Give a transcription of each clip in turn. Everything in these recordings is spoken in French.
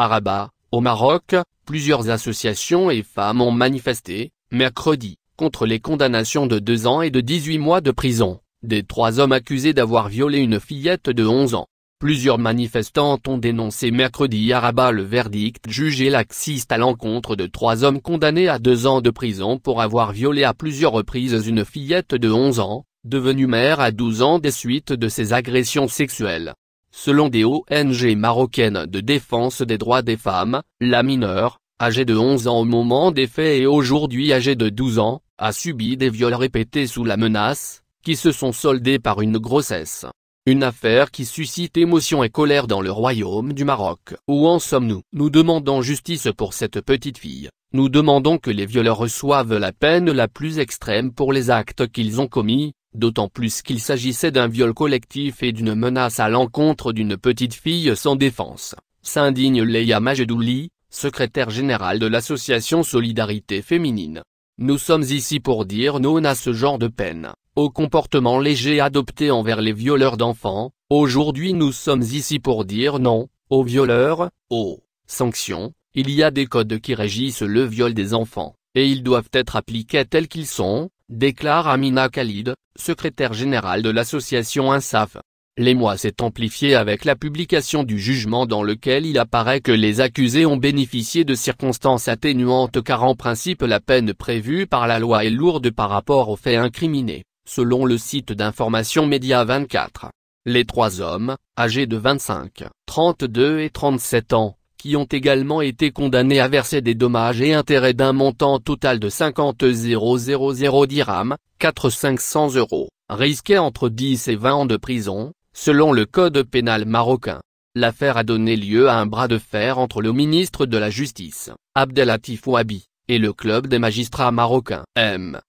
À Rabat, au Maroc, plusieurs associations et femmes ont manifesté, mercredi, contre les condamnations de 2 ans et de 18 mois de prison, des 3 hommes accusés d'avoir violé une fillette de 11 ans. Plusieurs manifestantes ont dénoncé mercredi à Rabat le verdict jugé laxiste à l'encontre de 3 hommes condamnés à 2 ans de prison pour avoir violé à plusieurs reprises une fillette de 11 ans, devenue mère à 12 ans des suites de ses agressions sexuelles. Selon des ONG marocaines de défense des droits des femmes, la mineure, âgée de 11 ans au moment des faits et aujourd'hui âgée de 12 ans, a subi des viols répétés sous la menace, qui se sont soldés par une grossesse. Une affaire qui suscite émotion et colère dans le royaume du Maroc. Où en sommes-nous? Nous demandons justice pour cette petite fille. Nous demandons que les violeurs reçoivent la peine la plus extrême pour les actes qu'ils ont commis, d'autant plus qu'il s'agissait d'un viol collectif et d'une menace à l'encontre d'une petite fille sans défense, s'indigne Leia Majedouli, secrétaire générale de l'association Solidarité Féminine. Nous sommes ici pour dire non à ce genre de peine, au comportement léger adopté envers les violeurs d'enfants. Aujourd'hui nous sommes ici pour dire non, aux violeurs, aux sanctions. Il y a des codes qui régissent le viol des enfants, et ils doivent être appliqués tels qu'ils sont, déclare Amina Khalid, secrétaire générale de l'association INSAF. L'émoi s'est amplifié avec la publication du jugement dans lequel il apparaît que les accusés ont bénéficié de circonstances atténuantes car en principe la peine prévue par la loi est lourde par rapport aux faits incriminés, selon le site d'information Média 24. Les 3 hommes, âgés de 25, 32 et 37 ans, qui ont également été condamnés à verser des dommages et intérêts d'un montant total de 50 000 dirhams, 4 500 €, risquaient entre 10 et 20 ans de prison, selon le code pénal marocain. L'affaire a donné lieu à un bras de fer entre le ministre de la Justice, Abdellatif Ouabi, et le club des magistrats marocains.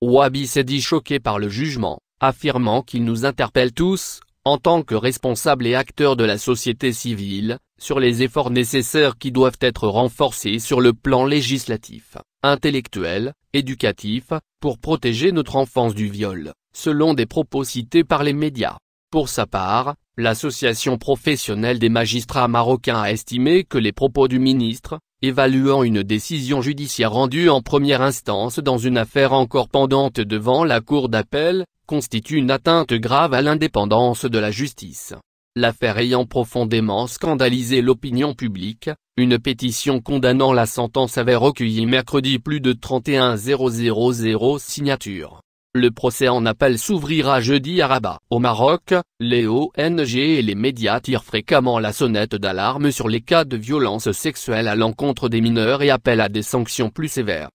Ouabi s'est dit choqué par le jugement, affirmant qu'il nous interpelle tous, en tant que responsables et acteurs de la société civile, sur les efforts nécessaires qui doivent être renforcés sur le plan législatif, intellectuel, éducatif, pour protéger notre enfance du viol, selon des propos cités par les médias. Pour sa part, l'association professionnelle des magistrats marocains a estimé que les propos du ministre, évaluant une décision judiciaire rendue en première instance dans une affaire encore pendante devant la cour d'appel, constituent une atteinte grave à l'indépendance de la justice. L'affaire ayant profondément scandalisé l'opinion publique, une pétition condamnant la sentence avait recueilli mercredi plus de 31 000 signatures. Le procès en appel s'ouvrira jeudi à Rabat. Au Maroc, les ONG et les médias tirent fréquemment la sonnette d'alarme sur les cas de violence sexuelle à l'encontre des mineurs et appellent à des sanctions plus sévères.